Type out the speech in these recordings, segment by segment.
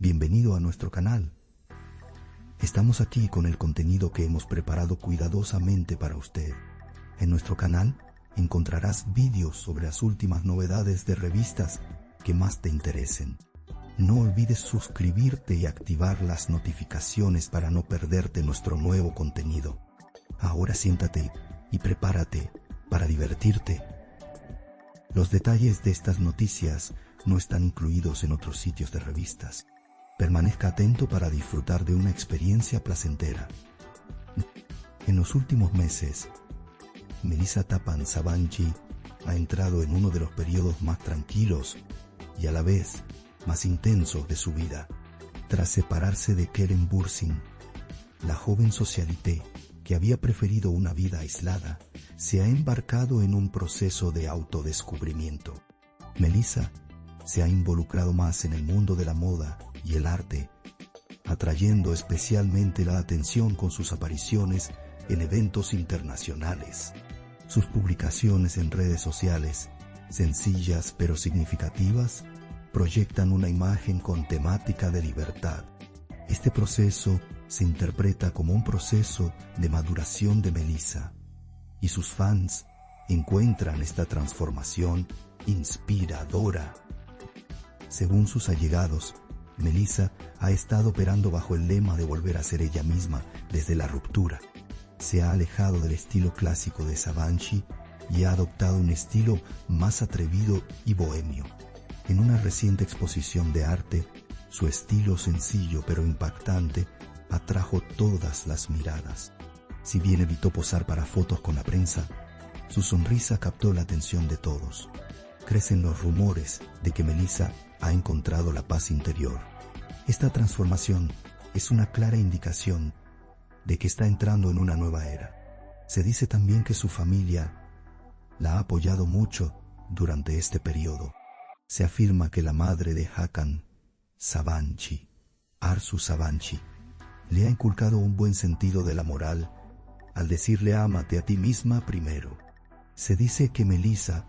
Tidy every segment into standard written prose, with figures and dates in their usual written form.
Bienvenido a nuestro canal. Estamos aquí con el contenido que hemos preparado cuidadosamente para usted. En nuestro canal encontrarás vídeos sobre las últimas novedades de revistas que más te interesen. No olvides suscribirte y activar las notificaciones para no perderte nuestro nuevo contenido. Ahora siéntate y prepárate para divertirte. Los detalles de estas noticias no están incluidos en otros sitios de revistas. Permanezca atento para disfrutar de una experiencia placentera. En los últimos meses, Melissa Tappan Sabanci ha entrado en uno de los periodos más tranquilos y a la vez más intensos de su vida. Tras separarse de Keren Bursin, la joven socialité que había preferido una vida aislada, se ha embarcado en un proceso de autodescubrimiento. Melissa se ha involucrado más en el mundo de la moda y el arte, atrayendo especialmente la atención con sus apariciones en eventos internacionales. Sus publicaciones en redes sociales, sencillas pero significativas, proyectan una imagen con temática de libertad. Este proceso se interpreta como un proceso de maduración de Melissa, y sus fans encuentran esta transformación inspiradora. Según sus allegados, Melissa ha estado operando bajo el lema de volver a ser ella misma desde la ruptura. Se ha alejado del estilo clásico de Sabanci y ha adoptado un estilo más atrevido y bohemio. En una reciente exposición de arte, su estilo sencillo pero impactante atrajo todas las miradas. Si bien evitó posar para fotos con la prensa, su sonrisa captó la atención de todos. Crecen los rumores de que Melissa ha encontrado la paz interior. Esta transformación es una clara indicación de que está entrando en una nueva era. Se dice también que su familia la ha apoyado mucho durante este periodo. Se afirma que la madre de Hakan Sabanci, Arzu Sabanci, le ha inculcado un buen sentido de la moral al decirle ámate a ti misma primero. Se dice que Melissa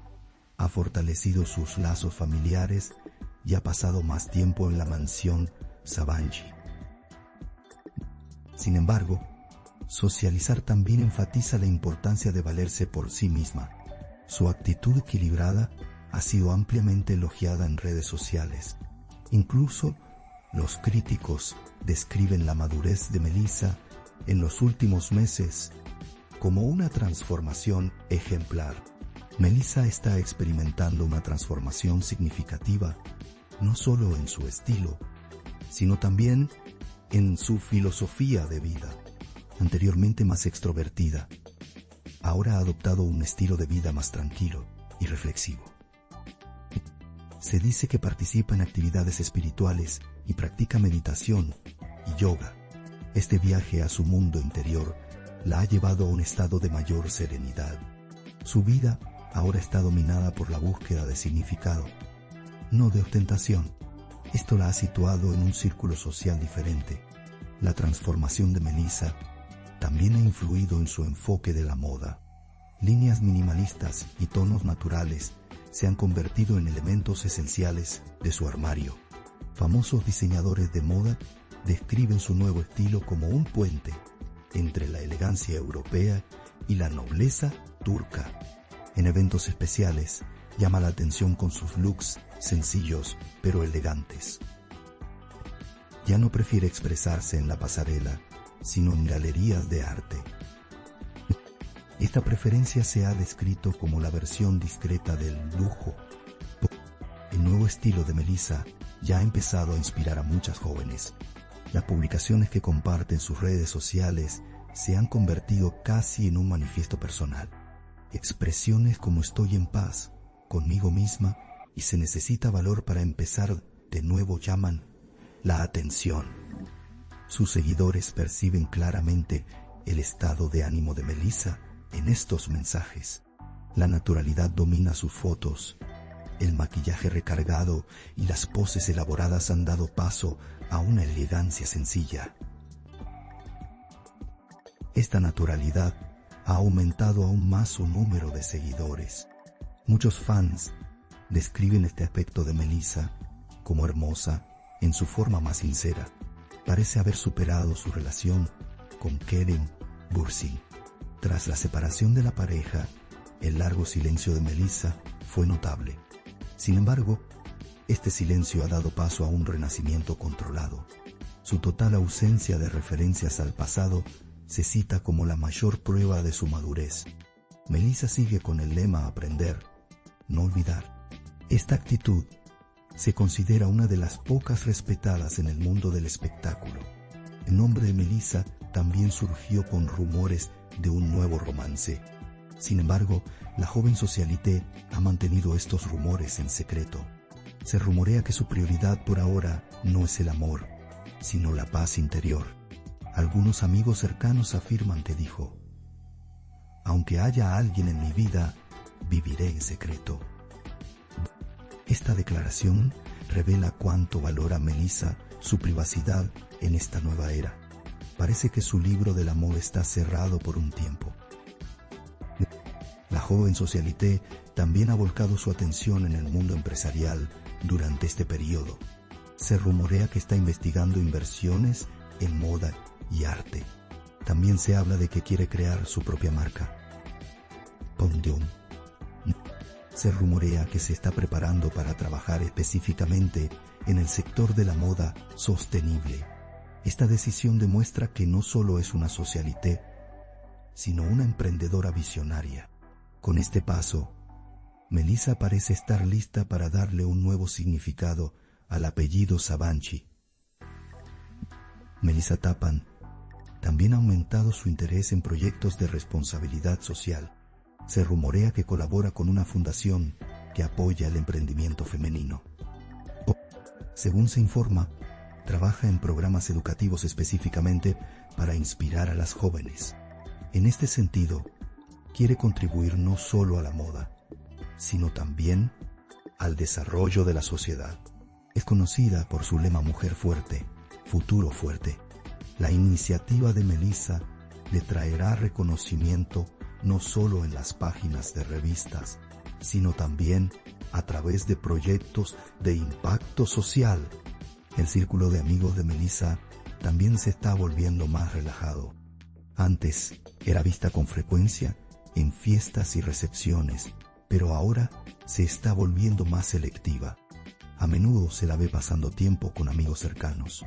ha fortalecido sus lazos familiares y ha pasado más tiempo en la mansión Sabanci. Sin embargo, socializar también enfatiza la importancia de valerse por sí misma. Su actitud equilibrada ha sido ampliamente elogiada en redes sociales. Incluso los críticos describen la madurez de Melissa en los últimos meses como una transformación ejemplar. Melissa está experimentando una transformación significativa, no solo en su estilo, sino también en su filosofía de vida. Anteriormente más extrovertida, ahora ha adoptado un estilo de vida más tranquilo y reflexivo. Se dice que participa en actividades espirituales y practica meditación y yoga. Este viaje a su mundo interior la ha llevado a un estado de mayor serenidad. Su vida ahora está dominada por la búsqueda de significado, no de ostentación. Esto la ha situado en un círculo social diferente. La transformación de Melissa también ha influido en su enfoque de la moda. Líneas minimalistas y tonos naturales se han convertido en elementos esenciales de su armario. Famosos diseñadores de moda describen su nuevo estilo como un puente entre la elegancia europea y la nobleza turca. En eventos especiales, llama la atención con sus looks sencillos pero elegantes. Ya no prefiere expresarse en la pasarela, sino en galerías de arte. Esta preferencia se ha descrito como la versión discreta del lujo. El nuevo estilo de Melissa ya ha empezado a inspirar a muchas jóvenes. Las publicaciones que comparte en sus redes sociales se han convertido casi en un manifiesto personal. Expresiones como estoy en paz conmigo misma y se necesita valor para empezar de nuevo llaman la atención. Sus seguidores perciben claramente el estado de ánimo de Melissa en estos mensajes. La naturalidad domina sus fotos. El maquillaje recargado y las poses elaboradas han dado paso a una elegancia sencilla. Esta naturalidad ha aumentado aún más su número de seguidores. Muchos fans describen este aspecto de Melissa como hermosa, en su forma más sincera, parece haber superado su relación con Kerem Bürsin. Tras la separación de la pareja, el largo silencio de Melissa fue notable. Sin embargo, este silencio ha dado paso a un renacimiento controlado. Su total ausencia de referencias al pasado se cita como la mayor prueba de su madurez. Melissa sigue con el lema aprender, no olvidar. Esta actitud se considera una de las pocas respetadas en el mundo del espectáculo. El nombre de Melissa también surgió con rumores de un nuevo romance. Sin embargo, la joven socialité ha mantenido estos rumores en secreto. Se rumorea que su prioridad por ahora no es el amor, sino la paz interior. Algunos amigos cercanos afirman que dijo: aunque haya alguien en mi vida, viviré en secreto. Esta declaración revela cuánto valora Melissa su privacidad en esta nueva era. Parece que su libro del amor está cerrado por un tiempo. La joven socialité también ha volcado su atención en el mundo empresarial durante este periodo. Se rumorea que está investigando inversiones en moda y arte. También se habla de que quiere crear su propia marca. Pondium. Se rumorea que se está preparando para trabajar específicamente en el sector de la moda sostenible. Esta decisión demuestra que no solo es una socialité, sino una emprendedora visionaria. Con este paso, Melissa parece estar lista para darle un nuevo significado al apellido Sabanci. Melissa Tappan también ha aumentado su interés en proyectos de responsabilidad social. Se rumorea que colabora con una fundación que apoya el emprendimiento femenino. Según se informa, trabaja en programas educativos específicamente para inspirar a las jóvenes. En este sentido, quiere contribuir no solo a la moda, sino también al desarrollo de la sociedad. Es conocida por su lema Mujer Fuerte, Futuro Fuerte. La iniciativa de Melissa le traerá reconocimiento no solo en las páginas de revistas, sino también a través de proyectos de impacto social. El círculo de amigos de Melissa también se está volviendo más relajado. Antes era vista con frecuencia en fiestas y recepciones, pero ahora se está volviendo más selectiva. A menudo se la ve pasando tiempo con amigos cercanos.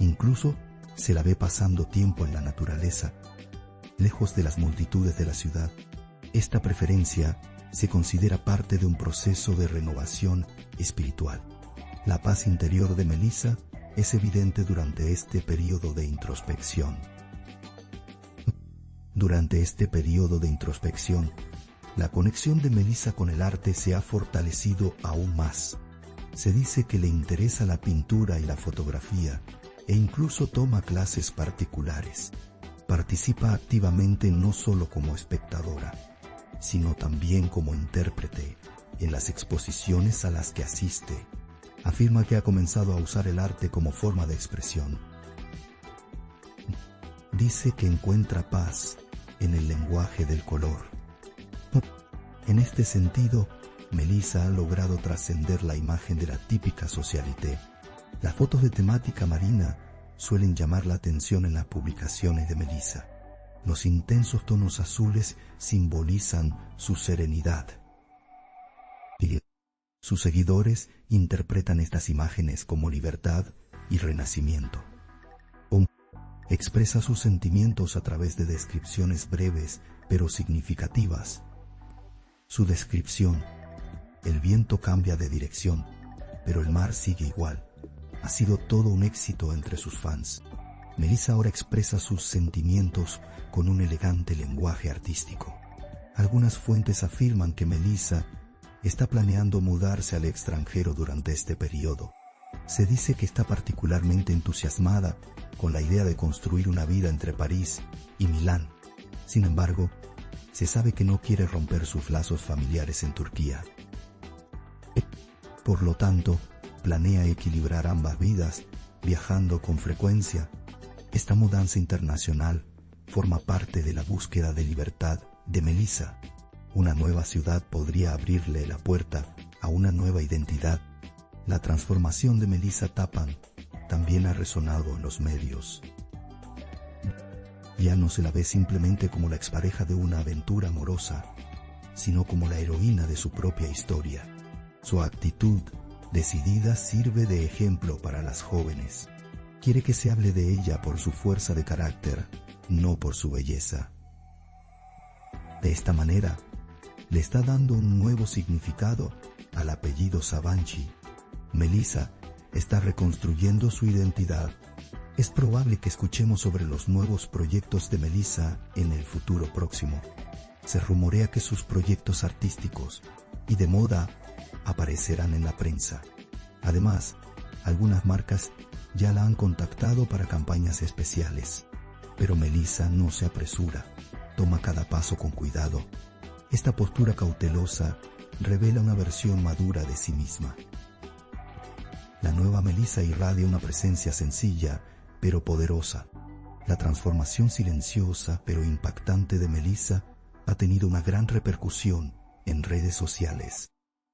Incluso se la ve pasando tiempo en la naturaleza, lejos de las multitudes de la ciudad. Esta preferencia se considera parte de un proceso de renovación espiritual. La paz interior de Melissa es evidente durante este periodo de introspección. Durante este periodo de introspección, la conexión de Melissa con el arte se ha fortalecido aún más. Se dice que le interesa la pintura y la fotografía e incluso toma clases particulares. Participa activamente no solo como espectadora, sino también como intérprete en las exposiciones a las que asiste. Afirma que ha comenzado a usar el arte como forma de expresión. Dice que encuentra paz en el lenguaje del color. En este sentido, Melissa ha logrado trascender la imagen de la típica socialité. Las fotos de temática marina suelen llamar la atención en las publicaciones de Melissa. Los intensos tonos azules simbolizan su serenidad. Sus seguidores interpretan estas imágenes como libertad y renacimiento. Expresa sus sentimientos a través de descripciones breves pero significativas. Su descripción: el viento cambia de dirección, pero el mar sigue igual, ha sido todo un éxito entre sus fans. Melissa ahora expresa sus sentimientos con un elegante lenguaje artístico. Algunas fuentes afirman que Melissa está planeando mudarse al extranjero durante este periodo. Se dice que está particularmente entusiasmada con la idea de construir una vida entre París y Milán. Sin embargo, se sabe que no quiere romper sus lazos familiares en Turquía. Por lo tanto, planea equilibrar ambas vidas, viajando con frecuencia. Esta mudanza internacional forma parte de la búsqueda de libertad de Melissa. Una nueva ciudad podría abrirle la puerta a una nueva identidad. La transformación de Melissa Tappan también ha resonado en los medios. Ya no se la ve simplemente como la expareja de una aventura amorosa, sino como la heroína de su propia historia. Su actitud decidida sirve de ejemplo para las jóvenes. Quiere que se hable de ella por su fuerza de carácter, no por su belleza. De esta manera, le está dando un nuevo significado al apellido Sabanci. Melissa está reconstruyendo su identidad. Es probable que escuchemos sobre los nuevos proyectos de Melissa en el futuro próximo. Se rumorea que sus proyectos artísticos y de moda aparecerán en la prensa. Además, algunas marcas ya la han contactado para campañas especiales. Pero Melissa no se apresura, toma cada paso con cuidado. Esta postura cautelosa revela una versión madura de sí misma. La nueva Melissa irradia una presencia sencilla, pero poderosa. La transformación silenciosa, pero impactante de Melissa ha tenido una gran repercusión en redes sociales.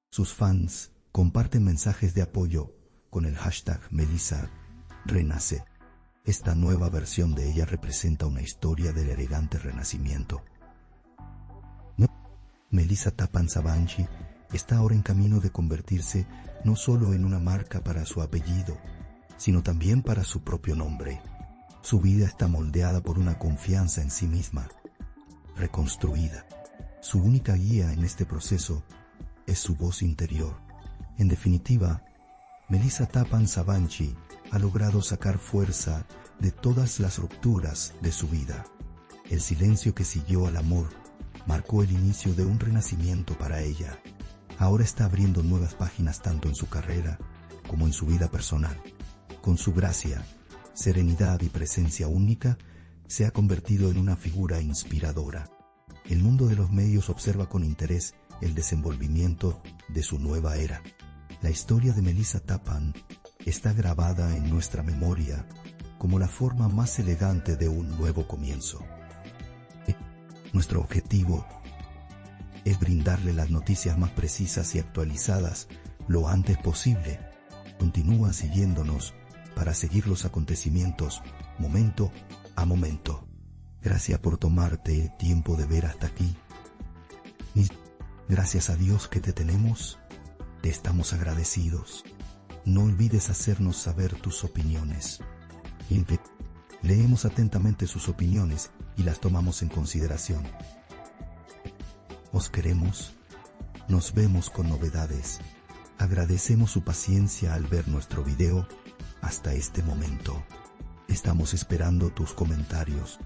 Sus fans comparten mensajes de apoyo con el hashtag Melissa Renace. Esta nueva versión de ella representa una historia del elegante renacimiento. Melissa Tappan Sabanci está ahora en camino de convertirse no solo en una marca para su apellido, sino también para su propio nombre. Su vida está moldeada por una confianza en sí misma, reconstruida. Su única guía en este proceso es su voz interior. En definitiva, Melissa Tappan Sabanci ha logrado sacar fuerza de todas las rupturas de su vida. El silencio que siguió al amor marcó el inicio de un renacimiento para ella. Ahora está abriendo nuevas páginas tanto en su carrera como en su vida personal. Con su gracia, serenidad y presencia única, se ha convertido en una figura inspiradora. El mundo de los medios observa con interés el desenvolvimiento de su nueva era. La historia de Melissa Tappan está grabada en nuestra memoria como la forma más elegante de un nuevo comienzo. Nuestro objetivo es brindarle las noticias más precisas y actualizadas lo antes posible. Continúa siguiéndonos para seguir los acontecimientos momento a momento. Gracias por tomarte el tiempo de ver hasta aquí. Y gracias a Dios que te tenemos, te estamos agradecidos. No olvides hacernos saber tus opiniones. Leemos atentamente sus opiniones y las tomamos en consideración. Os queremos. Nos vemos con novedades. Agradecemos su paciencia al ver nuestro video hasta este momento. Estamos esperando tus comentarios.